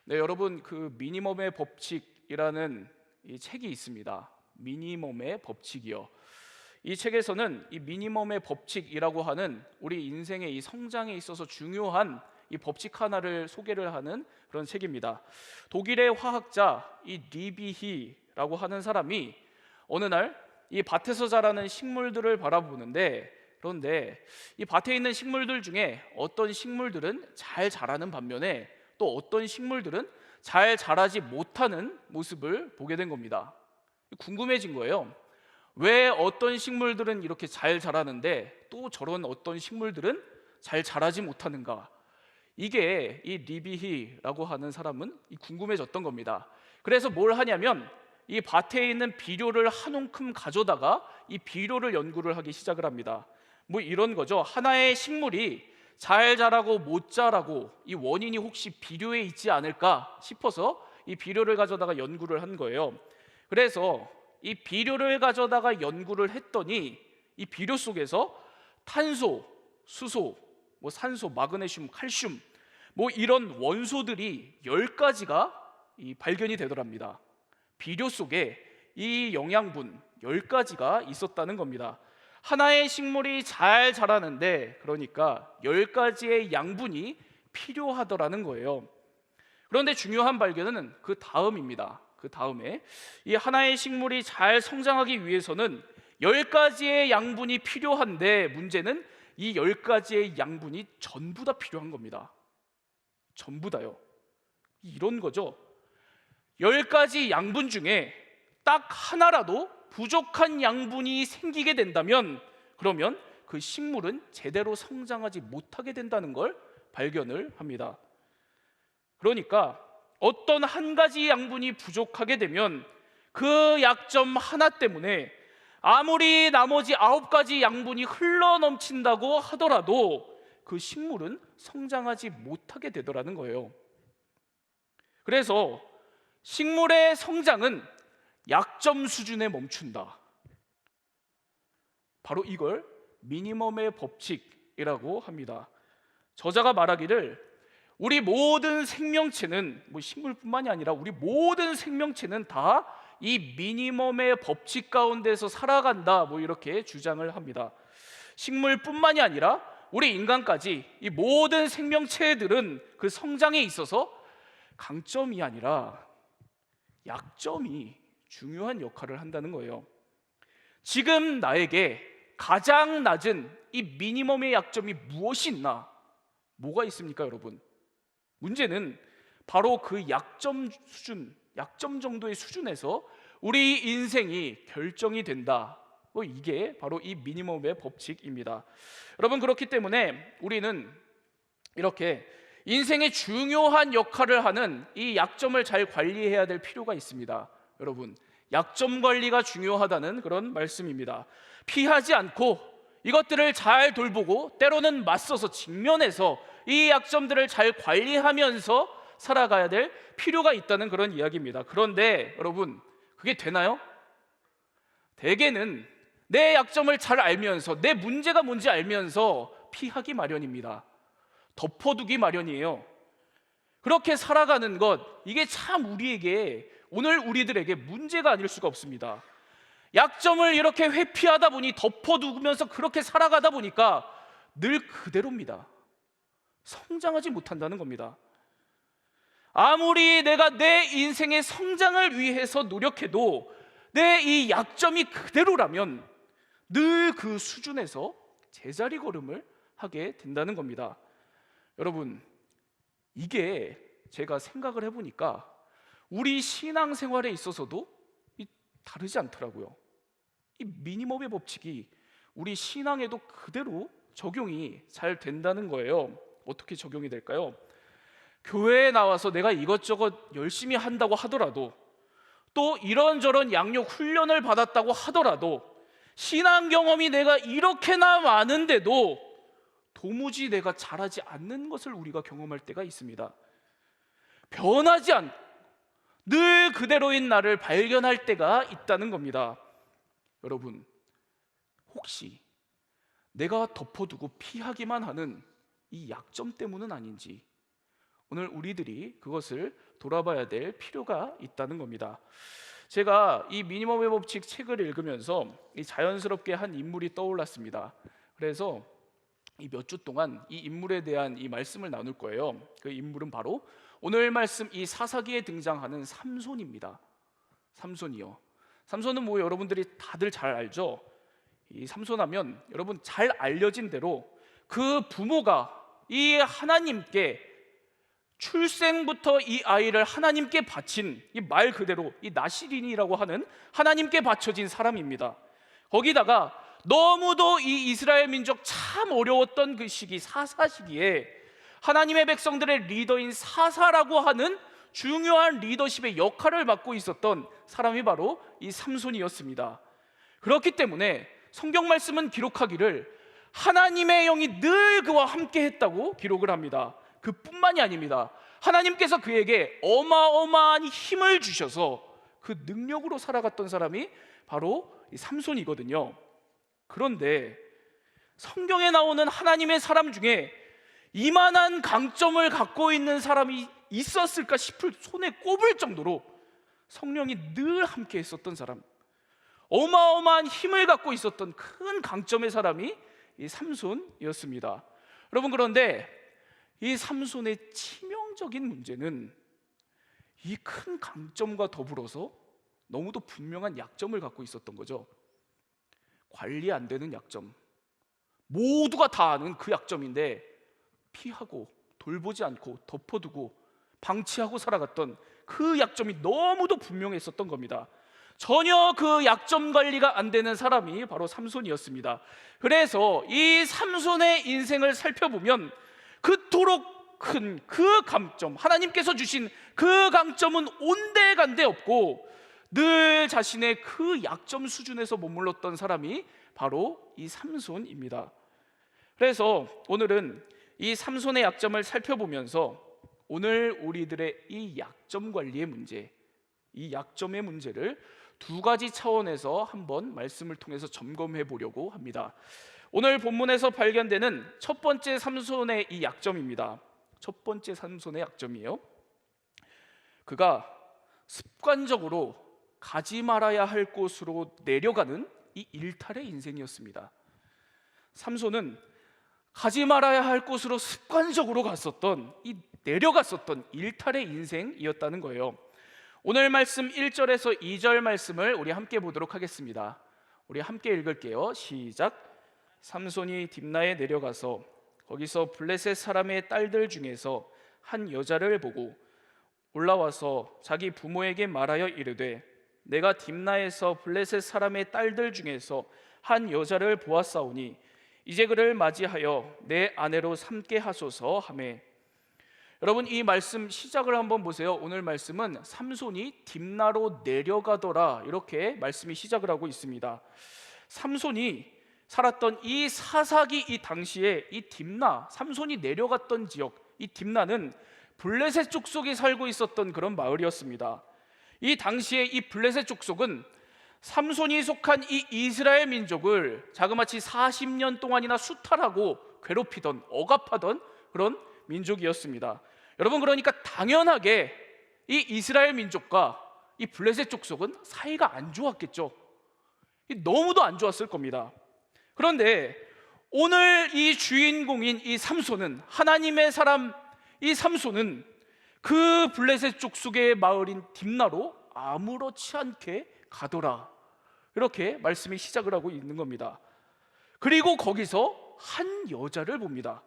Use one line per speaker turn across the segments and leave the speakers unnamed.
네, 여러분 그 미니멈의 법칙이라는 이 책이 있습니다. 미니멈의 법칙이요. 이 책에서는 이 미니멈의 법칙이라고 하는 우리 인생의 이 성장에 있어서 중요한 이 법칙 하나를 소개를 하는 그런 책입니다. 독일의 화학자 이 리비히라고 하는 사람이 어느 날 이 밭에서 자라는 식물들을 바라보는데, 그런데 이 밭에 있는 식물들 중에 어떤 식물들은 잘 자라는 반면에 또 어떤 식물들은 잘 자라지 못하는 모습을 보게 된 겁니다. 궁금해진 거예요. 왜 어떤 식물들은 이렇게 잘 자라는데 또 저런 어떤 식물들은 잘 자라지 못하는가? 이게 이 리비히라고 하는 사람은 궁금해졌던 겁니다. 그래서 뭘 하냐면 이 밭에 있는 비료를 한 움큼 가져다가 이 비료를 연구를 하기 시작을 합니다. 뭐 이런 거죠. 하나의 식물이 잘 자라고 못 자라고 이 원인이 혹시 비료에 있지 않을까 싶어서 이 비료를 가져다가 연구를 한 거예요. 그래서 이 비료를 가져다가 연구를 했더니 이 비료 속에서 탄소, 수소, 뭐 산소, 마그네슘, 칼슘 뭐 이런 원소들이 10가지가 발견이 되더랍니다. 비료 속에 이 영양분 10가지가 있었다는 겁니다. 하나의 식물이 잘 자라는데 그러니까 10가지의 양분이 필요하더라는 거예요. 그런데 중요한 발견은 그 다음입니다. 그 다음에 이 하나의 식물이 잘 성장하기 위해서는 10가지의 양분이 필요한데 문제는 이 10가지의 양분이 전부 다 필요한 겁니다. 전부 다요. 이런 거죠. 10가지 양분 중에 딱 하나라도 부족한 양분이 생기게 된다면 그러면 그 식물은 제대로 성장하지 못하게 된다는 걸 발견을 합니다. 그러니까 어떤 한 가지 양분이 부족하게 되면 그 약점 하나 때문에 아무리 나머지 9가지 양분이 흘러 넘친다고 하더라도 그 식물은 성장하지 못하게 되더라는 거예요. 그래서 식물의 성장은 약점 수준에 멈춘다. 바로 이걸 미니멈의 법칙이라고 합니다. 저자가 말하기를 우리 모든 생명체는 뭐 식물뿐만이 아니라 우리 모든 생명체는 다 이 미니멈의 법칙 가운데서 살아간다, 뭐 이렇게 주장을 합니다. 식물뿐만이 아니라 우리 인간까지 이 모든 생명체들은 그 성장에 있어서 강점이 아니라 약점이 중요한 역할을 한다는 거예요. 지금 나에게 가장 낮은 이 미니멈의 약점이 무엇이 있나? 뭐가 있습니까, 여러분? 문제는 바로 그 약점 수준, 약점 정도의 수준에서 우리 인생이 결정이 된다. 이게 바로 이 미니멈의 법칙입니다. 여러분, 그렇기 때문에 우리는 이렇게 인생의 중요한 역할을 하는 이 약점을 잘 관리해야 될 필요가 있습니다. 여러분, 약점 관리가 중요하다는 그런 말씀입니다. 피하지 않고 이것들을 잘 돌보고 때로는 맞서서 직면해서 이 약점들을 잘 관리하면서 살아가야 될 필요가 있다는 그런 이야기입니다. 그런데 여러분, 그게 되나요? 대개는 내 약점을 잘 알면서 내 문제가 뭔지 알면서 피하기 마련입니다. 덮어두기 마련이에요. 그렇게 살아가는 것, 이게 참 우리에게, 오늘 우리들에게 문제가 아닐 수가 없습니다. 약점을 이렇게 회피하다 보니, 덮어두면서 그렇게 살아가다 보니까 늘 그대로입니다. 성장하지 못한다는 겁니다. 아무리 내가 내 인생의 성장을 위해서 노력해도 내 이 약점이 그대로라면 늘 그 수준에서 제자리 걸음을 하게 된다는 겁니다. 여러분, 이게 제가 생각을 해보니까 우리 신앙생활에 있어서도 다르지 않더라고요. 이 미니멈의 법칙이 우리 신앙에도 그대로 적용이 잘 된다는 거예요. 어떻게 적용이 될까요? 교회에 나와서 내가 이것저것 열심히 한다고 하더라도, 또 이런저런 양육 훈련을 받았다고 하더라도, 신앙 경험이 내가 이렇게나 많은데도 도무지 내가 잘하지 않는 것을 우리가 경험할 때가 있습니다. 변하지 않고 늘 그대로인 나를 발견할 때가 있다는 겁니다. 여러분, 혹시 내가 덮어두고 피하기만 하는 이 약점 때문은 아닌지, 오늘 우리들이 그것을 돌아봐야 될 필요가 있다는 겁니다. 제가 이 미니멈의 법칙 책을 읽으면서 이 자연스럽게 한 인물이 떠올랐습니다. 그래서 이 몇 주 동안 이 인물에 대한 이 말씀을 나눌 거예요. 그 인물은 바로 오늘 말씀 이 사사기에 등장하는 삼손입니다. 삼손이요. 삼손은 뭐 여러분들이 다들 잘 알죠? 이 삼손하면 여러분 잘 알려진 대로 그 부모가 이 하나님께 출생부터 이 아이를 하나님께 바친 이 말 그대로 이 나시린이라고 하는 하나님께 바쳐진 사람입니다. 거기다가 너무도 이 이스라엘 민족 참 어려웠던 그 시기 사사 시기에 하나님의 백성들의 리더인 사사라고 하는 중요한 리더십의 역할을 맡고 있었던 사람이 바로 이 삼손이었습니다. 그렇기 때문에 성경 말씀은 기록하기를 하나님의 영이 늘 그와 함께 했다고 기록을 합니다. 그뿐만이 아닙니다. 하나님께서 그에게 어마어마한 힘을 주셔서 그 능력으로 살아갔던 사람이 바로 이 삼손이거든요. 그런데 성경에 나오는 하나님의 사람 중에 이만한 강점을 갖고 있는 사람이 있었을까 싶을 손에 꼽을 정도로 성령이 늘 함께 했었던 사람, 어마어마한 힘을 갖고 있었던 큰 강점의 사람이 이 삼손이었습니다. 여러분, 그런데 이 삼손의 치명적인 문제는 이 큰 강점과 더불어서 너무도 분명한 약점을 갖고 있었던 거죠. 관리 안 되는 약점, 모두가 다 아는 그 약점인데 피하고 돌보지 않고 덮어두고 방치하고 살아갔던 그 약점이 너무도 분명했었던 겁니다. 전혀 그 약점 관리가 안 되는 사람이 바로 삼손이었습니다. 그래서 이 삼손의 인생을 살펴보면 그토록 큰 그 강점, 하나님께서 주신 그 강점은 온데간데 없고 늘 자신의 그 약점 수준에서 머물렀던 사람이 바로 이 삼손입니다. 그래서 오늘은 이 삼손의 약점을 살펴보면서 오늘 우리들의 이 약점 관리의 문제, 이 약점의 문제를 두 가지 차원에서 한번 말씀을 통해서 점검해 보려고 합니다. 오늘 본문에서 발견되는 첫 번째 삼손의 이 약점입니다. 첫 번째 삼손의 약점이에요. 그가 습관적으로 가지 말아야 할 곳으로 내려가는 이 일탈의 인생이었습니다. 삼손은 가지 말아야 할 곳으로 습관적으로 갔었던 이 내려갔었던 일탈의 인생이었다는 거예요. 오늘 말씀 1절에서 2절 말씀을 우리 함께 보도록 하겠습니다. 우리 함께 읽을게요. 시작. 삼손이 딥나에 내려가서 거기서 블레셋 사람의 딸들 중에서 한 여자를 보고 올라와서 자기 부모에게 말하여 이르되 내가 딥나에서 블레셋 사람의 딸들 중에서 한 여자를 보았사오니 이제 그를 맞이하여 내 아내로 삼게 하소서 하매. 여러분, 이 말씀 시작을 한번 보세요. 오늘 말씀은 삼손이 딥나로 내려가더라, 이렇게 말씀이 시작을 하고 있습니다. 삼손이 살았던 이 사사기 이 당시에 이 딥나, 삼손이 내려갔던 지역, 이 딥나는 블레셋 족속이 살고 있었던 그런 마을이었습니다. 이 당시에 이 블레셋 족속은 삼손이 속한 이 이스라엘 민족을 자그마치 40년 동안이나 수탈하고 괴롭히던, 억압하던 그런 민족이었습니다. 여러분, 그러니까 당연하게 이 이스라엘 민족과 이 블레셋 족속은 사이가 안 좋았겠죠. 너무도 안 좋았을 겁니다. 그런데 오늘 이 주인공인 이 삼손은, 하나님의 사람 이 삼손은 그 블레셋 족속의 마을인 딥나로 아무렇지 않게 가더라, 이렇게 말씀이 시작을 하고 있는 겁니다. 그리고 거기서 한 여자를 봅니다.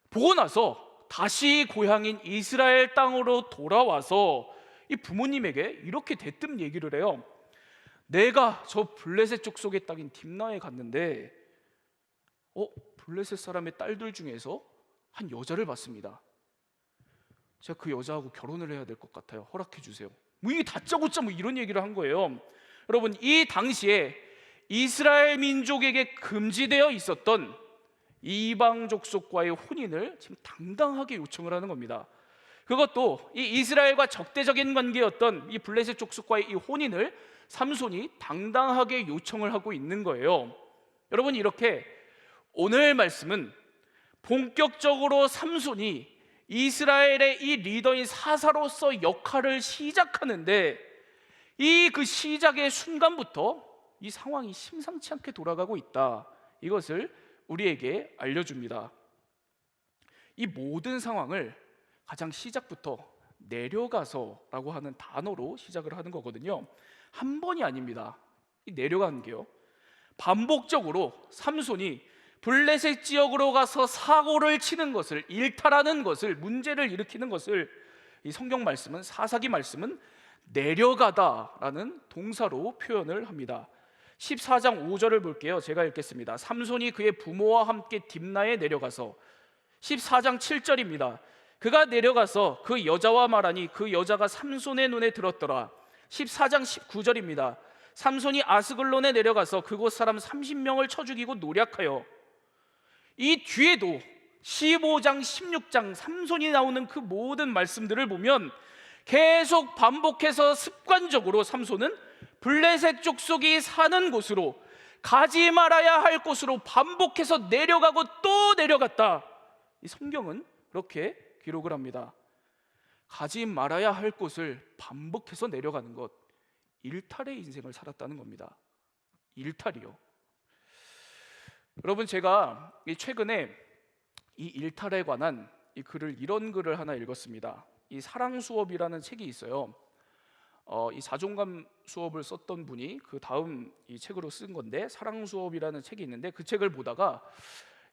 보고 나서 다시 고향인 이스라엘 땅으로 돌아와서 이 부모님에게 이렇게 대뜸 얘기를 해요. 내가 저 블레셋 족속의 땅인 딥나에 갔는데 블레셋 사람의 딸들 중에서 한 여자를 봤습니다. 제가 그 여자하고 결혼을 해야 될 것 같아요. 허락해 주세요. 이게 다짜고짜 이런 얘기를 한 거예요. 여러분, 이 당시에 이스라엘 민족에게 금지되어 있었던 이방 족속과의 혼인을 지금 당당하게 요청을 하는 겁니다. 그것도 이 이스라엘과 적대적인 관계였던 이 블레셋 족속과의 이 혼인을 삼손이 당당하게 요청을 하고 있는 거예요. 여러분, 이렇게 오늘 말씀은 본격적으로 삼손이 이스라엘의 이 리더인 사사로서 역할을 시작하는데 이 그 시작의 순간부터 이 상황이 심상치 않게 돌아가고 있다, 이것을 우리에게 알려줍니다. 이 모든 상황을 가장 시작부터 내려가서라고 하는 단어로 시작을 하는 거거든요. 한 번이 아닙니다. 이 내려가는 게요, 반복적으로 삼손이 블레셋 지역으로 가서 사고를 치는 것을, 일탈하는 것을, 문제를 일으키는 것을 이 성경 말씀은, 사사기 말씀은 내려가다라는 동사로 표현을 합니다. 14장 5절을 볼게요. 제가 읽겠습니다. 삼손이 그의 부모와 함께 딥나에 내려가서, 14장 7절입니다. 그가 내려가서 그 여자와 말하니 그 여자가 삼손의 눈에 들었더라. 14장 19절입니다. 삼손이 아스글론에 내려가서 그곳 사람 30명을 쳐 죽이고 노략하여. 이 뒤에도 15장 16장 삼손이 나오는 그 모든 말씀들을 보면 계속 반복해서 습관적으로 삼손은 블레셋 족속이 사는 곳으로, 가지 말아야 할 곳으로 반복해서 내려가고 또 내려갔다. 이 성경은 그렇게 기록을 합니다. 가지 말아야 할 곳을 반복해서 내려가는 것, 일탈의 인생을 살았다는 겁니다. 일탈이요. 여러분, 제가 최근에 이 일탈에 관한 이런 글을 하나 읽었습니다. 이 사랑 수업이라는 책이 있어요. 이 사종감 수업을 썼던 분이 그 다음 이 책으로 쓴 건데, 사랑 수업이라는 책이 있는데, 그 책을 보다가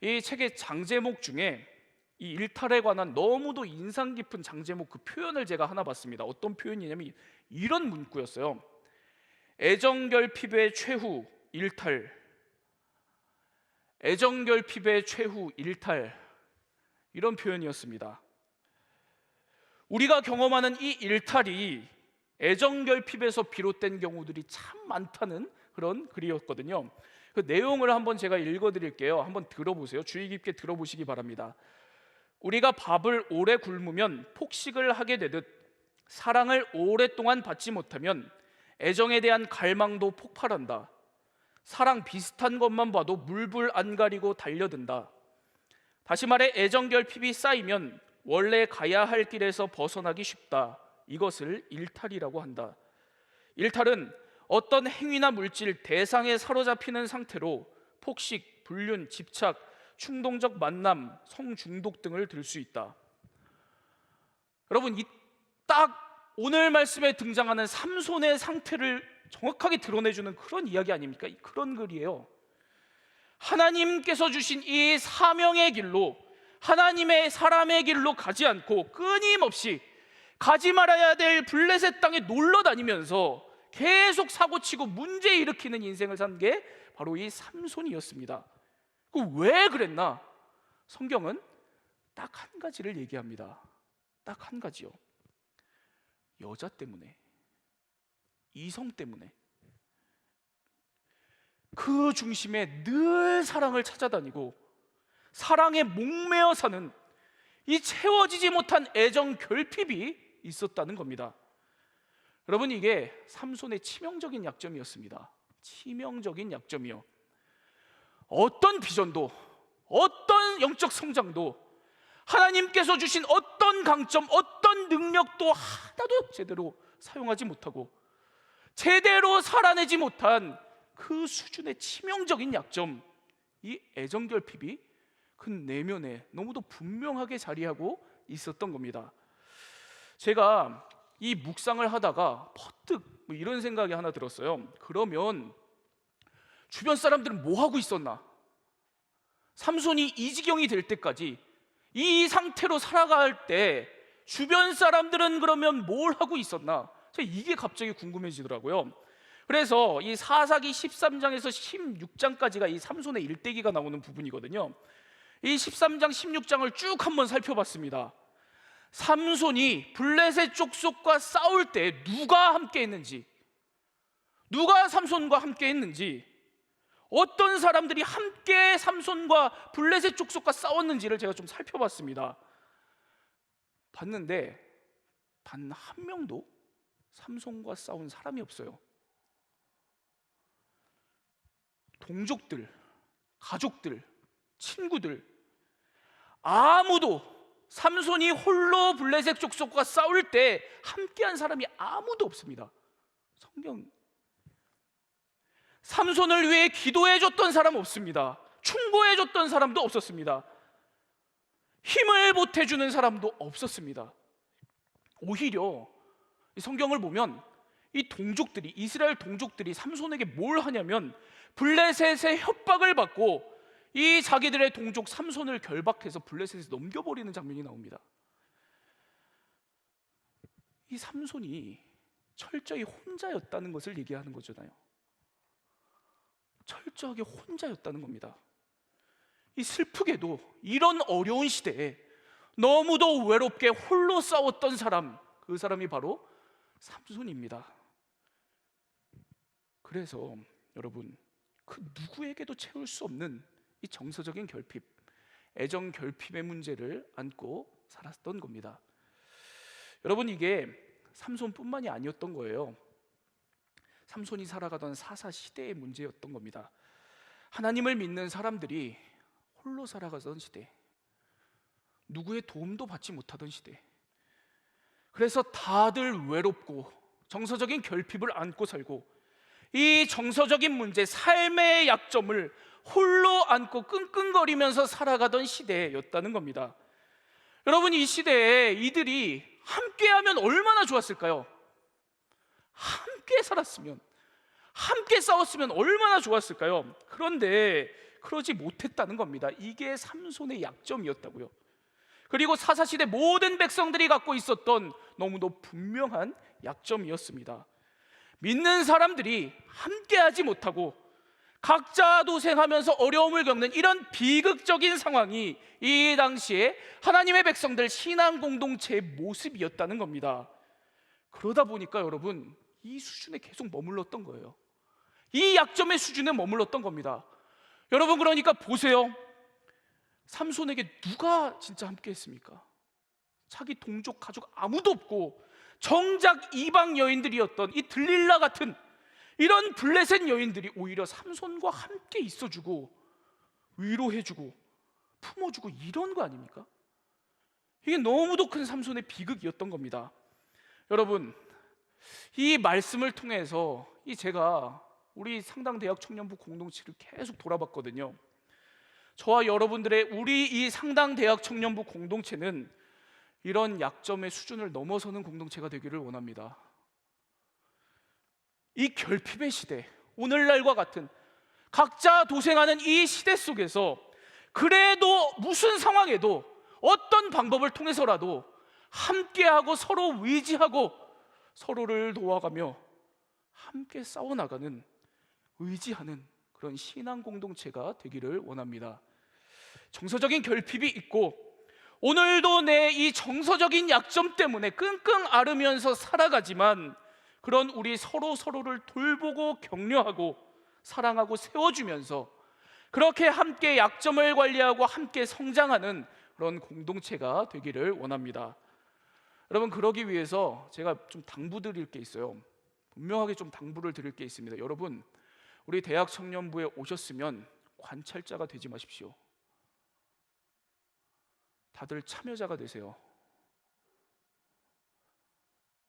이 책의 장제목 중에 이 일탈에 관한 너무도 인상 깊은 장제목, 그 표현을 제가 하나 봤습니다. 어떤 표현이냐면 이런 문구였어요. 애정결핍의 최후 일탈, 애정결핍의 최후 일탈, 이런 표현이었습니다. 우리가 경험하는 이 일탈이 애정결핍에서 비롯된 경우들이 참 많다는 그런 글이었거든요. 그 내용을 한번 제가 읽어드릴게요. 한번 들어보세요. 주의 깊게 들어보시기 바랍니다. 우리가 밥을 오래 굶으면 폭식을 하게 되듯 사랑을 오랫동안 받지 못하면 애정에 대한 갈망도 폭발한다. 사랑 비슷한 것만 봐도 물불 안 가리고 달려든다. 다시 말해 애정결핍이 쌓이면 원래 가야 할 길에서 벗어나기 쉽다. 이것을 일탈이라고 한다. 일탈은 어떤 행위나 물질, 대상에 사로잡히는 상태로 폭식, 불륜, 집착, 충동적 만남, 성중독 등을 들 수 있다. 여러분, 이 딱 오늘 말씀에 등장하는 삼손의 상태를 정확하게 드러내주는 그런 이야기 아닙니까? 그런 글이에요. 하나님께서 주신 이 사명의 길로, 하나님의 사람의 길로 가지 않고 끊임없이 가지 말아야 될 블레셋 땅에 놀러 다니면서 계속 사고치고 문제 일으키는 인생을 산 게 바로 이 삼손이었습니다. 왜 그랬나? 성경은 딱 한 가지를 얘기합니다. 딱 한 가지요. 여자 때문에, 이성 때문에, 그 중심에 늘 사랑을 찾아다니고 사랑에 목매어 사는 이 채워지지 못한 애정 결핍이 있었다는 겁니다. 여러분, 이게 삼손의 치명적인 약점이었습니다. 치명적인 약점이요. 어떤 비전도, 어떤 영적 성장도, 하나님께서 주신 어떤 강점, 어떤 능력도 하나도 제대로 사용하지 못하고 제대로 살아내지 못한 그 수준의 치명적인 약점, 이 애정결핍이 그 내면에 너무도 분명하게 자리하고 있었던 겁니다. 제가 이 묵상을 하다가 퍼뜩 이런 생각이 하나 들었어요. 그러면 주변 사람들은 뭐 하고 있었나? 삼손이 이 지경이 될 때까지, 이 상태로 살아갈 때 주변 사람들은 그러면 뭘 하고 있었나? 이게 갑자기 궁금해지더라고요. 그래서 이 사사기 13장에서 16장까지가 이 삼손의 일대기가 나오는 부분이거든요. 이 13장 16장을 쭉 한번 살펴봤습니다. 삼손이 블레셋 족속과 싸울 때 누가 함께 했는지, 누가 삼손과 함께 했는지, 어떤 사람들이 함께 삼손과 블레셋 족속과 싸웠는지를 제가 좀 살펴봤습니다. 봤는데 단 한 명도 삼손과 싸운 사람이 없어요. 동족들, 가족들, 친구들, 아무도 삼손이 홀로 블레셋 족속과 싸울 때 함께한 사람이 아무도 없습니다. 성경 삼손을 위해 기도해줬던 사람 없습니다. 충고해줬던 사람도 없었습니다. 힘을 보태주는 사람도 없었습니다. 오히려 이 성경을 보면 이 동족들이, 이스라엘 동족들이 삼손에게 뭘 하냐면 블레셋의 협박을 받고 이 자기들의 동족 삼손을 결박해서 블레셋에 넘겨버리는 장면이 나옵니다. 이 삼손이 철저히 혼자였다는 것을 얘기하는 거잖아요. 철저하게 혼자였다는 겁니다. 이 슬프게도 이런 어려운 시대에 너무도 외롭게 홀로 싸웠던 사람, 그 사람이 바로 삼손입니다. 그래서 여러분, 그 누구에게도 채울 수 없는 이 정서적인 결핍, 애정 결핍의 문제를 안고 살았던 겁니다. 여러분, 이게 삼손뿐만이 아니었던 거예요. 삼손이 살아가던 사사 시대의 문제였던 겁니다. 하나님을 믿는 사람들이 홀로 살아가던 시대, 누구의 도움도 받지 못하던 시대, 그래서 다들 외롭고 정서적인 결핍을 안고 살고 이 정서적인 문제, 삶의 약점을 홀로 안고 끙끙거리면서 살아가던 시대였다는 겁니다. 여러분, 이 시대에 이들이 함께하면 얼마나 좋았을까요? 함께 살았으면, 함께 싸웠으면 얼마나 좋았을까요? 그런데 그러지 못했다는 겁니다. 이게 삼손의 약점이었다고요. 그리고 사사시대 모든 백성들이 갖고 있었던 너무도 분명한 약점이었습니다. 믿는 사람들이 함께하지 못하고 각자 도생하면서 어려움을 겪는 이런 비극적인 상황이 이 당시에 하나님의 백성들 신앙 공동체의 모습이었다는 겁니다. 그러다 보니까 여러분, 이 수준에 계속 머물렀던 거예요. 이 약점의 수준에 머물렀던 겁니다. 여러분, 그러니까 보세요. 삼손에게 누가 진짜 함께 했습니까? 자기 동족 가족 아무도 없고 정작 이방 여인들이었던 이 들릴라 같은 이런 블레셋 여인들이 오히려 삼손과 함께 있어주고 위로해주고 품어주고 이런 거 아닙니까? 이게 너무도 큰 삼손의 비극이었던 겁니다. 여러분, 이 말씀을 통해서 제가 우리 상당대학 청년부 공동체를 계속 돌아봤거든요. 저와 여러분들의 우리 이 상당대학 청년부 공동체는 이런 약점의 수준을 넘어서는 공동체가 되기를 원합니다. 이 결핍의 시대, 오늘날과 같은 각자 도생하는 이 시대 속에서 그래도 무슨 상황에도 어떤 방법을 통해서라도 함께하고 서로 의지하고 서로를 도와가며 함께 싸워나가는, 의지하는 그런 신앙 공동체가 되기를 원합니다. 정서적인 결핍이 있고 오늘도 내 이 정서적인 약점 때문에 끙끙 앓으면서 살아가지만 그런 우리 서로를 돌보고 격려하고 사랑하고 세워주면서 그렇게 함께 약점을 관리하고 함께 성장하는 그런 공동체가 되기를 원합니다. 여러분, 그러기 위해서 제가 좀 당부드릴 게 있어요. 분명하게 좀 당부를 드릴 게 있습니다. 여러분, 우리 대학 청년부에 오셨으면 관찰자가 되지 마십시오. 다들 참여자가 되세요.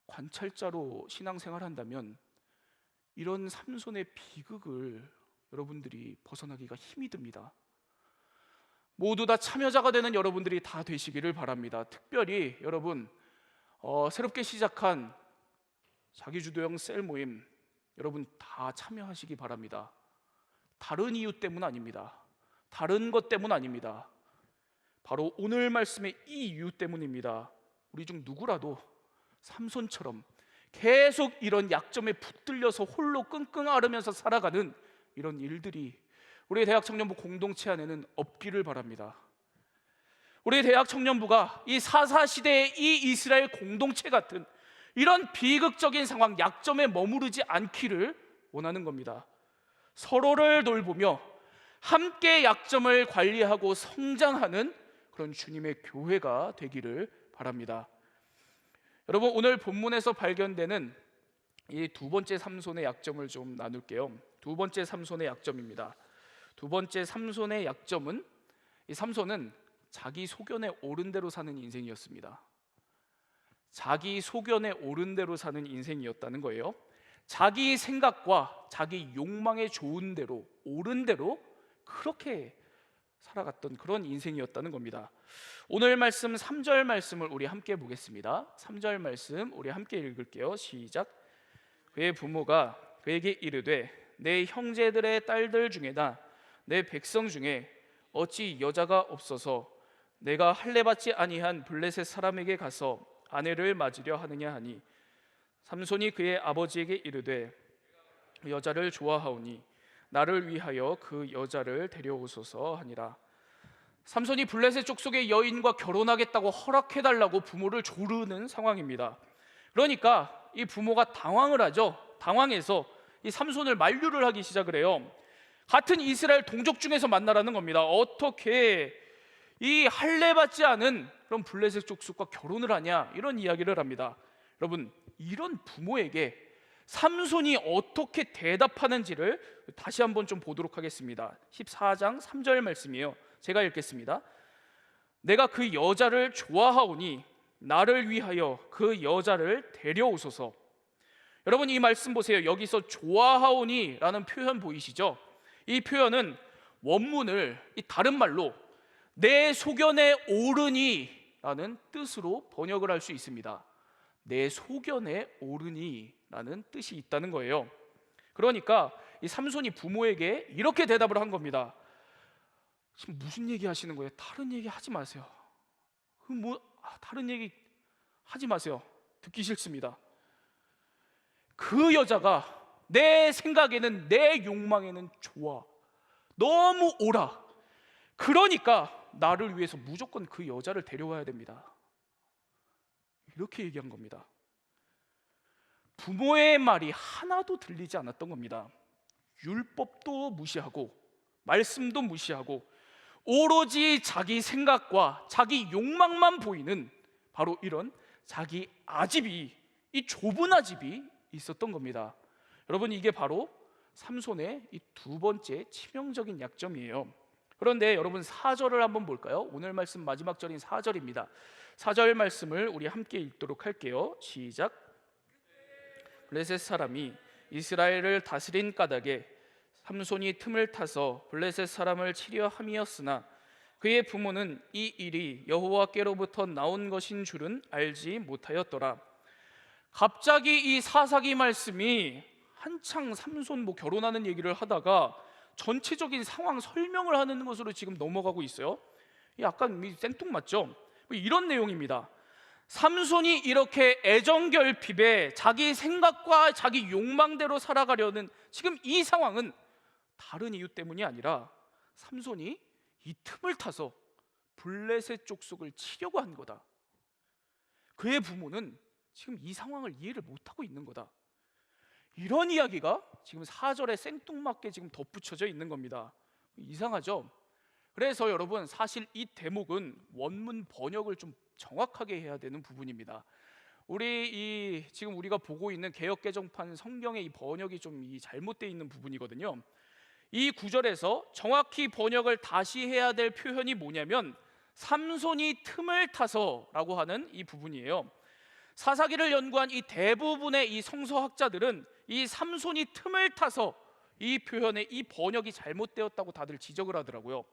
관찰자로 신앙생활 한다면 이런 삼손의 비극을 여러분들이 벗어나기가 힘이 듭니다. 모두 다 참여자가 되는 여러분들이 다 되시기를 바랍니다. 특별히 여러분, 새롭게 시작한 자기주도형 셀 모임 여러분 다 참여하시기 바랍니다. 다른 이유 때문 아닙니다. 다른 것 때문 아닙니다. 바로 오늘 말씀의 이 이유 때문입니다. 우리 중 누구라도 삼손처럼 계속 이런 약점에 붙들려서 홀로 끙끙 앓으면서 살아가는 이런 일들이 우리 대학 청년부 공동체 안에는 없기를 바랍니다. 우리 대학 청년부가 이 사사시대의 이 이스라엘 공동체 같은 이런 비극적인 상황, 약점에 머무르지 않기를 원하는 겁니다. 서로를 돌보며 함께 약점을 관리하고 성장하는 그런 주님의 교회가 되기를 바랍니다. 여러분, 오늘 본문에서 발견되는 이 두 번째 삼손의 약점을 좀 나눌게요. 두 번째 삼손의 약점입니다. 두 번째 삼손의 약점은, 이 삼손은 자기 소견에 오른 대로 사는 인생이었습니다. 자기 소견에 오른 대로 사는 인생이었다는 거예요. 자기 생각과 자기 욕망에 좋은 대로, 옳은 대로 그렇게 살아갔던 그런 인생이었다는 겁니다. 오늘 말씀 3절 말씀을 우리 함께 보겠습니다. 3절 말씀 우리 함께 읽을게요. 시작. 그의 부모가 그에게 이르되 내 형제들의 딸들 중에나 내 백성 중에 어찌 여자가 없어서 내가 할례받지 아니한 블레셋 사람에게 가서 아내를 맞으려 하느냐 하니 삼손이 그의 아버지에게 이르되 여자를 좋아하오니 나를 위하여 그 여자를 데려오소서 하니라. 삼손이 블레셋 족속의 여인과 결혼하겠다고 허락해달라고 부모를 조르는 상황입니다. 그러니까 이 부모가 당황을 하죠. 당황해서 이 삼손을 만류를 하기 시작을 해요. 같은 이스라엘 동족 중에서 만나라는 겁니다. 어떻게 이 할례받지 않은 그런 블레셋 족속과 결혼을 하냐, 이런 이야기를 합니다. 여러분, 이런 부모에게 삼손이 어떻게 대답하는지를 다시 한번 좀 보도록 하겠습니다. 14장 3절 말씀이에요. 제가 읽겠습니다. 내가 그 여자를 좋아하오니 나를 위하여 그 여자를 데려오소서. 여러분, 이 말씀 보세요. 여기서 좋아하오니 라는 표현 보이시죠? 이 표현은 원문을 이 다른 말로 내 소견에 오르니 라는 뜻으로 번역을 할 수 있습니다. 내 소견에 오르니 라는 뜻이 있다는 거예요. 그러니까 이 삼손이 부모에게 이렇게 대답을 한 겁니다. 지금 무슨 얘기 하시는 거예요? 다른 얘기 하지 마세요. 다른 얘기 하지 마세요. 듣기 싫습니다. 그 여자가 내 생각에는, 내 욕망에는 좋아, 너무 옳아. 그러니까 나를 위해서 무조건 그 여자를 데려와야 됩니다. 이렇게 얘기한 겁니다. 부모의 말이 하나도 들리지 않았던 겁니다. 율법도 무시하고 말씀도 무시하고 오로지 자기 생각과 자기 욕망만 보이는 바로 이런 자기 아집이, 이 좁은 아집이 있었던 겁니다. 여러분, 이게 바로 삼손의 이 두 번째 치명적인 약점이에요. 그런데 여러분, 4절을 한번 볼까요? 오늘 말씀 마지막 절인 4절입니다. 4절 말씀을 우리 함께 읽도록 할게요. 시작. 블레셋 사람이 이스라엘을 다스린 까닭에 삼손이 틈을 타서 블레셋 사람을 치려 함이었으나 그의 부모는 이 일이 여호와께로부터 나온 것인 줄은 알지 못하였더라. 갑자기 이 사사기 말씀이 한창 삼손 결혼하는 얘기를 하다가 전체적인 상황 설명을 하는 것으로 지금 넘어가고 있어요. 약간 생뚱맞죠? 이런 내용입니다. 삼손이 이렇게 애정결핍에 자기 생각과 자기 욕망대로 살아가려는 지금 이 상황은 다른 이유 때문이 아니라 삼손이 이 틈을 타서 블레셋 족속을 치려고 한 거다. 그의 부모는 지금 이 상황을 이해를 못하고 있는 거다. 이런 이야기가 지금 4절에 생뚱맞게 지금 덧붙여져 있는 겁니다. 이상하죠? 그래서 여러분, 사실 이 대목은 원문 번역을 좀 정확하게 해야 되는 부분입니다. 지금 우리가 보고 있는 개역개정판 성경의 이 번역이 좀 잘못되어 있는 부분이거든요. 이 구절에서 정확히 번역을 다시 해야 될 표현이 뭐냐면 삼손이 틈을 타서라고 하는 이 부분이에요. 사사기를 연구한 이 대부분의 이 성서학자들은 이 삼손이 틈을 타서 이 표현의 이 번역이 잘못되었다고 다들 지적을 하더라고요.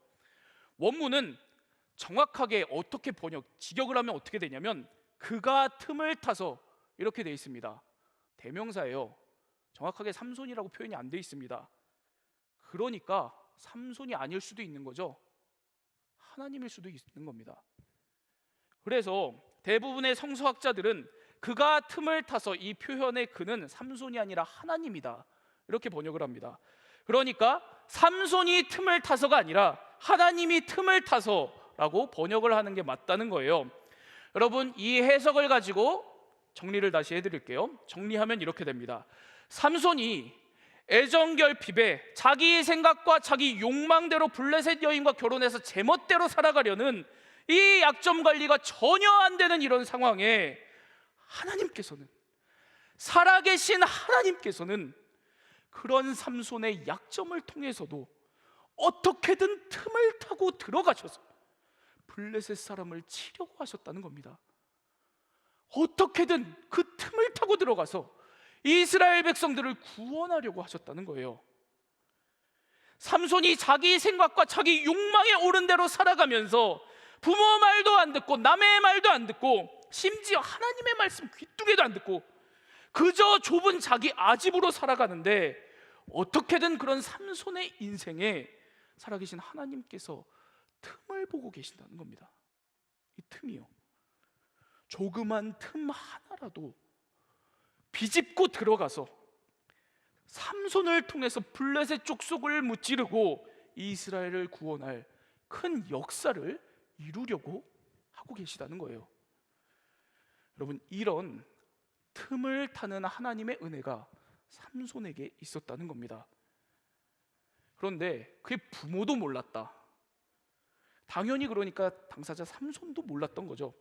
원문은 정확하게 어떻게 직역을 하면 어떻게 되냐면 그가 틈을 타서 이렇게 돼 있습니다. 대명사예요. 정확하게 삼손이라고 표현이 안 돼 있습니다. 그러니까 삼손이 아닐 수도 있는 거죠. 하나님일 수도 있는 겁니다. 그래서 대부분의 성서학자들은 그가 틈을 타서, 이 표현의 그는 삼손이 아니라 하나님이다, 이렇게 번역을 합니다. 그러니까 삼손이 틈을 타서가 아니라 하나님이 틈을 타서라고 번역을 하는 게 맞다는 거예요. 여러분, 이 해석을 가지고 정리를 다시 해드릴게요. 정리하면 이렇게 됩니다. 삼손이 애정결핍에 자기 생각과 자기 욕망대로 블레셋 여인과 결혼해서 제멋대로 살아가려는 이 약점 관리가 전혀 안 되는 이런 상황에 하나님께서는, 살아계신 하나님께서는 그런 삼손의 약점을 통해서도 어떻게든 틈을 타고 들어가셔서 블레셋 사람을 치려고 하셨다는 겁니다. 어떻게든 그 틈을 타고 들어가서 이스라엘 백성들을 구원하려고 하셨다는 거예요. 삼손이 자기 생각과 자기 욕망에 오른 대로 살아가면서 부모 말도 안 듣고 남의 말도 안 듣고 심지어 하나님의 말씀 귀뚜개도 안 듣고 그저 좁은 자기 아집으로 살아가는데, 어떻게든 그런 삼손의 인생에 살아계신 하나님께서 틈을 보고 계신다는 겁니다. 이 틈이요, 조그만 틈 하나라도 비집고 들어가서 삼손을 통해서 블레셋 족속을 무찌르고 이스라엘을 구원할 큰 역사를 이루려고 하고 계시다는 거예요. 여러분, 이런 틈을 타는 하나님의 은혜가 삼손에게 있었다는 겁니다. 그런데 그의 부모도 몰랐다. 당연히 그러니까 당사자 삼손도 몰랐던 거죠.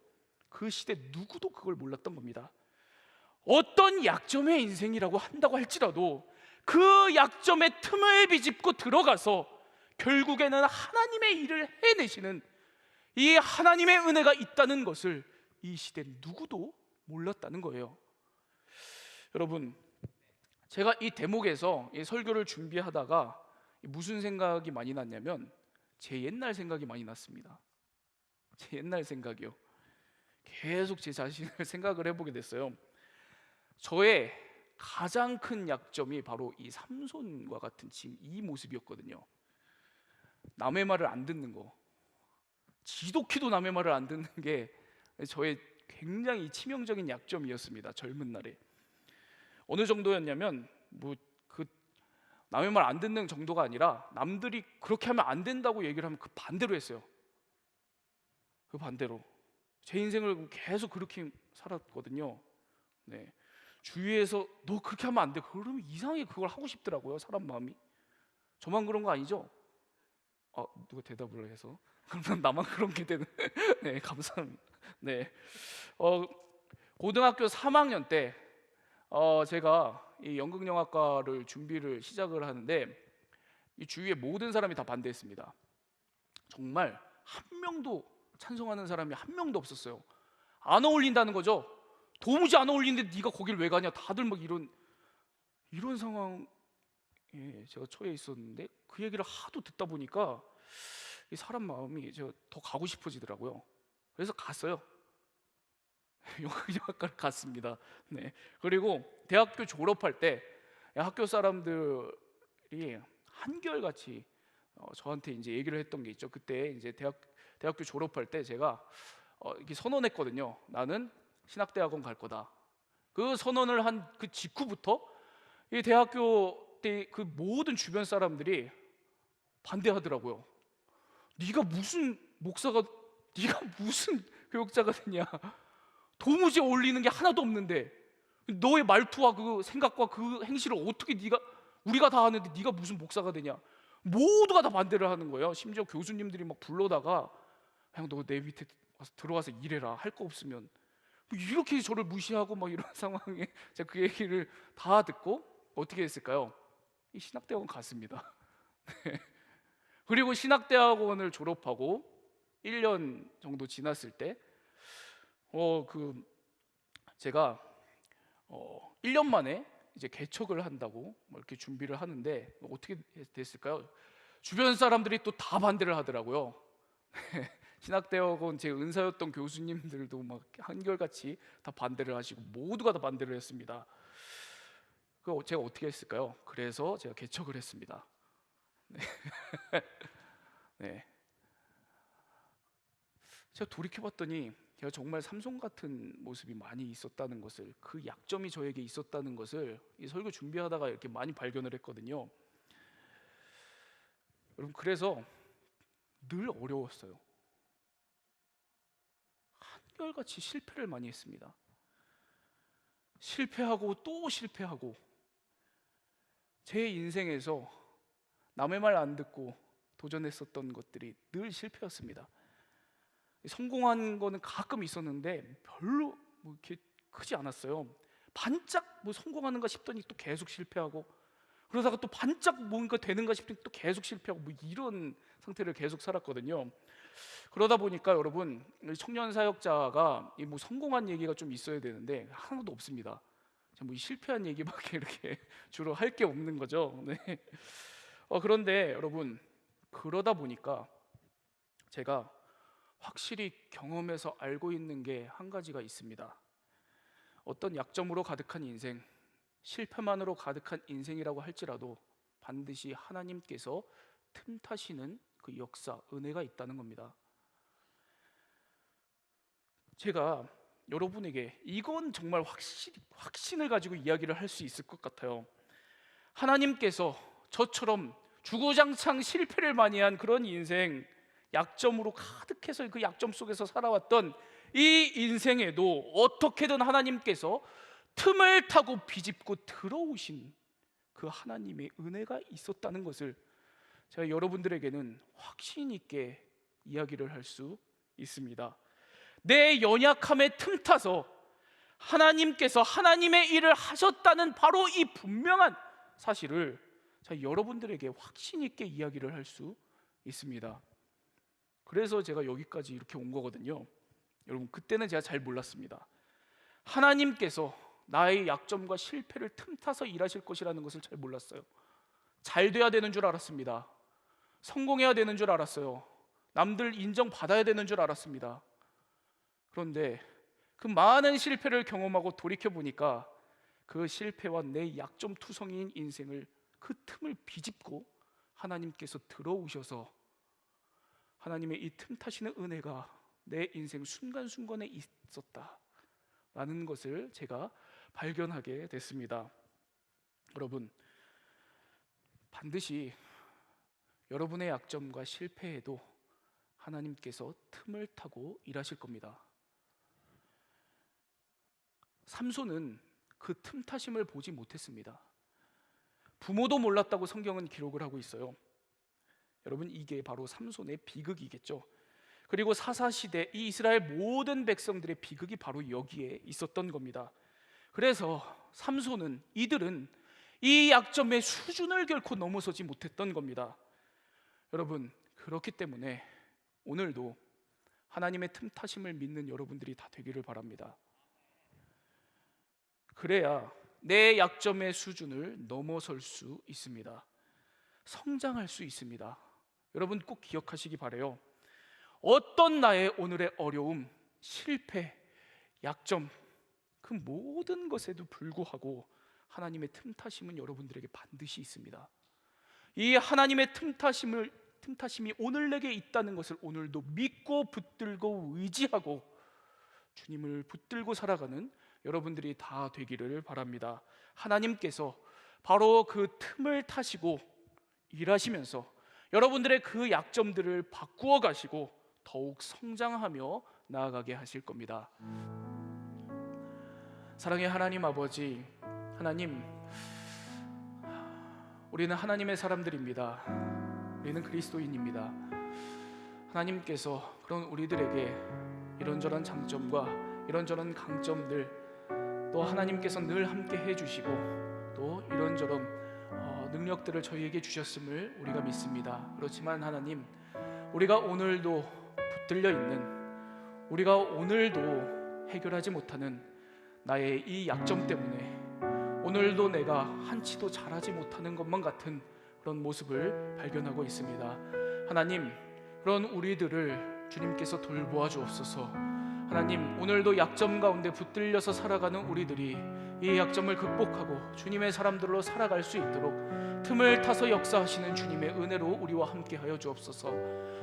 그 시대 누구도 그걸 몰랐던 겁니다. 어떤 약점의 인생이라고 한다고 할지라도 그 약점의 틈을 비집고 들어가서 결국에는 하나님의 일을 해내시는 이 하나님의 은혜가 있다는 것을 이 시대 누구도 몰랐다는 거예요. 여러분, 제가 이 대목에서 이 설교를 준비하다가 무슨 생각이 많이 났냐면 제 옛날 생각이 많이 났습니다. 제 옛날 생각이요. 계속 제 자신을 생각을 해보게 됐어요. 저의 가장 큰 약점이 바로 이 삼손과 같은 지금 이 모습이었거든요. 남의 말을 안 듣는 거, 지독히도 남의 말을 안 듣는 게 저의 굉장히 치명적인 약점이었습니다. 젊은 날에. 어느 정도였냐면 그 남의 말 안 듣는 정도가 아니라 남들이 그렇게 하면 안 된다고 얘기를 하면 그 반대로 했어요. 그 반대로 제 인생을 계속 그렇게 살았거든요. 네. 주위에서 너 그렇게 하면 안 돼, 그러면 이상하게 그걸 하고 싶더라고요, 사람 마음이. 저만 그런 거 아니죠? 누가 대답을 해서 그럼 나만 그런 게 되는. 네, 감사합니다. 네, 고등학교 3학년 때 제가 이 연극영화과를 준비를 시작을 하는데 이 주위에 모든 사람이 다 반대했습니다. 정말 한 명도 찬성하는 사람이 한 명도 없었어요. 안 어울린다는 거죠. 도무지 안 어울리는데 네가 거기를 왜 가냐, 다들 막 이런 상황에 제가 처해 있었는데, 그 얘기를 하도 듣다 보니까 이 사람 마음이 제가 더 가고 싶어지더라고요. 그래서 갔어요. 영화과를 갔습니다. 네. 그리고 대학교 졸업할 때 학교 사람들이 한결같이 저한테 이제 얘기를 했던 게 있죠. 그때 이제 대학교 졸업할 때 제가 이렇게 선언했거든요. 나는 신학대학원 갈 거다. 그 선언을 한 그 직후부터 이 대학교 때 그 모든 주변 사람들이 반대하더라고요. 네가 무슨 목사가, 네가 무슨 교육자가 되냐, 도무지 어울리는 게 하나도 없는데 너의 말투와 그 생각과 그 행실을 어떻게 우리가 다 하는데 네가 무슨 목사가 되냐. 모두가 다 반대를 하는 거예요. 심지어 교수님들이 막 불러다가 그냥 너 내 밑에 와서 들어와서 일해라, 할 거 없으면. 이렇게 저를 무시하고 막 이런 상황에 제가 그 얘기를 다 듣고 어떻게 했을까요? 이 신학대학원 갔습니다. 네. 그리고 신학대학원을 졸업하고 1년 정도 지났을 때 제가 1년 만에 이제 개척을 한다고 이렇게 준비를 하는데 어떻게 됐을까요? 주변 사람들이 또 다 반대를 하더라고요. 신학대학원 제 은사였던 교수님들도 막 한결같이 다 반대를 하시고 모두가 다 반대를 했습니다. 그 제가 어떻게 했을까요? 그래서 제가 개척을 했습니다. 네. 네. 제가 돌이켜봤더니 제가 정말 삼손 같은 모습이 많이 있었다는 것을, 그 약점이 저에게 있었다는 것을 이 설교 준비하다가 이렇게 많이 발견을 했거든요. 여러분, 그래서 늘 어려웠어요. 한결같이 실패를 많이 했습니다. 실패하고 또 실패하고, 제 인생에서 남의 말 안 듣고 도전했었던 것들이 늘 실패였습니다. 성공한 거는 가끔 있었는데 별로 이렇게 크지 않았어요. 반짝 성공하는가 싶더니 또 계속 실패하고, 그러다가 또 반짝 뭔가 되는가 싶더니 또 계속 실패하고 뭐 이런 상태를 계속 살았거든요. 그러다 보니까 여러분, 청년 사역자가 이 뭐 성공한 얘기가 좀 있어야 되는데 하나도 없습니다. 뭐 이 실패한 얘기밖에 이렇게 주로 할 게 없는 거죠. 네. 그런데 여러분, 그러다 보니까 제가 확실히 경험해서 알고 있는 게 한 가지가 있습니다. 어떤 약점으로 가득한 인생, 실패만으로 가득한 인생이라고 할지라도 반드시 하나님께서 틈타시는 그 역사, 은혜가 있다는 겁니다. 제가 여러분에게 이건 정말 확신을 가지고 이야기를 할 수 있을 것 같아요. 하나님께서 저처럼 주구장창 실패를 많이 한 그런 인생, 약점으로 가득해서 그 약점 속에서 살아왔던 이 인생에도 어떻게든 하나님께서 틈을 타고 비집고 들어오신 그 하나님의 은혜가 있었다는 것을 제가 여러분들에게는 확신 있게 이야기를 할 수 있습니다. 내 연약함에 틈타서 하나님께서 하나님의 일을 하셨다는 바로 이 분명한 사실을 제가 여러분들에게 확신 있게 이야기를 할 수 있습니다. 그래서 제가 여기까지 이렇게 온 거거든요. 여러분, 그때는 제가 잘 몰랐습니다. 하나님께서 나의 약점과 실패를 틈타서 일하실 것이라는 것을 잘 몰랐어요. 잘 돼야 되는 줄 알았습니다. 성공해야 되는 줄 알았어요. 남들 인정받아야 되는 줄 알았습니다. 그런데 그 많은 실패를 경험하고 돌이켜보니까 그 실패와 내 약점 투성이인 인생을, 그 틈을 비집고 하나님께서 들어오셔서 하나님의 이 틈타시는 은혜가 내 인생 순간순간에 있었다라는 것을 제가 발견하게 됐습니다. 여러분, 반드시 여러분의 약점과 실패에도 하나님께서 틈을 타고 일하실 겁니다. 삼손은 그 틈타심을 보지 못했습니다. 부모도 몰랐다고 성경은 기록을 하고 있어요. 여러분, 이게 바로 삼손의 비극이겠죠. 그리고 사사시대 이 이스라엘 모든 백성들의 비극이 바로 여기에 있었던 겁니다. 그래서 삼손은, 이들은 이 약점의 수준을 결코 넘어서지 못했던 겁니다. 여러분, 그렇기 때문에 오늘도 하나님의 틈타심을 믿는 여러분들이 다 되기를 바랍니다. 그래야 내 약점의 수준을 넘어설 수 있습니다. 성장할 수 있습니다. 여러분, 꼭 기억하시기 바라요. 어떤 나의 오늘의 어려움, 실패, 약점, 그 모든 것에도 불구하고 하나님의 틈타심은 여러분들에게 반드시 있습니다. 이 하나님의 틈타심이 오늘 내게 있다는 것을 오늘도 믿고 붙들고 의지하고 주님을 붙들고 살아가는 여러분들이 다 되기를 바랍니다. 하나님께서 바로 그 틈을 타시고 일하시면서 여러분들의 그 약점들을 바꾸어 가시고 더욱 성장하며 나아가게 하실 겁니다. 사랑의 하나님 아버지, 하나님, 우리는 하나님의 사람들입니다. 우리는 그리스도인입니다. 하나님께서 그런 우리들에게 이런저런 장점과 이런저런 강점들, 또 하나님께서 늘 함께 해주시고 또 이런저런 능력들을 저희에게 주셨음을 우리가 믿습니다. 그렇지만 하나님, 우리가 오늘도 붙들려 있는, 우리가 오늘도 해결하지 못하는 나의 이 약점 때문에 오늘도 내가 한치도 잘하지 못하는 것만 같은 그런 모습을 발견하고 있습니다. 하나님, 그런 우리들을 주님께서 돌보아 주옵소서. 하나님, 오늘도 약점 가운데 붙들려서 살아가는 우리들이 이 약점을 극복하고 주님의 사람들로 살아갈 수 있도록 틈을 타서 역사하시는 주님의 은혜로 우리와 함께 하여 주옵소서.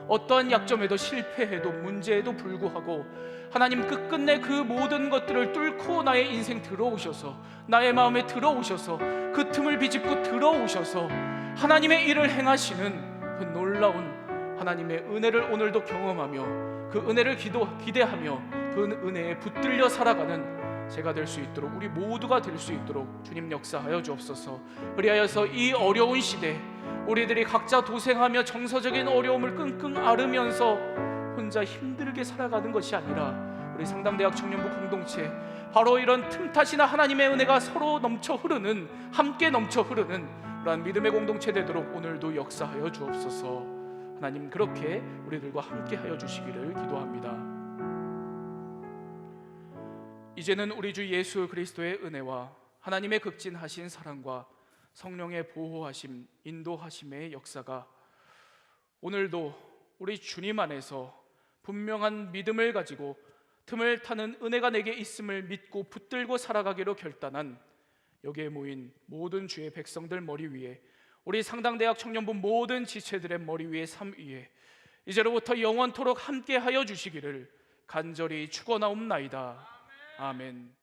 어떠한 약점에도 실패해도 문제에도 불구하고 하나님, 끝끝내 그 모든 것들을 뚫고 나의 인생 들어오셔서, 나의 마음에 들어오셔서 그 틈을 비집고 들어오셔서 하나님의 일을 행하시는 그 놀라운 하나님의 은혜를 오늘도 경험하며 그 은혜를 기대하며 그 은혜에 붙들려 살아가는 제가 될 수 있도록, 우리 모두가 될 수 있도록 주님 역사하여 주옵소서. 그리하여서 이 어려운 시대 우리들이 각자 도생하며 정서적인 어려움을 끙끙 앓으면서 혼자 힘들게 살아가는 것이 아니라 우리 상담대학 청년부 공동체, 바로 이런 틈타시나 하나님의 은혜가 서로 넘쳐 흐르는, 함께 넘쳐 흐르는 그러한 믿음의 공동체 되도록 오늘도 역사하여 주옵소서. 하나님, 그렇게 우리들과 함께하여 주시기를 기도합니다. 이제는 우리 주 예수 그리스도의 은혜와 하나님의 극진하신 사랑과 성령의 보호하심, 인도하심의 역사가 오늘도 우리 주님 안에서 분명한 믿음을 가지고 틈을 타는 은혜가 내게 있음을 믿고 붙들고 살아가기로 결단한 여기에 모인 모든 주의 백성들 머리 위에, 우리 상당대학 청년부 모든 지체들의 머리 위에, 삶 위에 이제로부터 영원토록 함께하여 주시기를 간절히 축원하옵나이다. 아멘.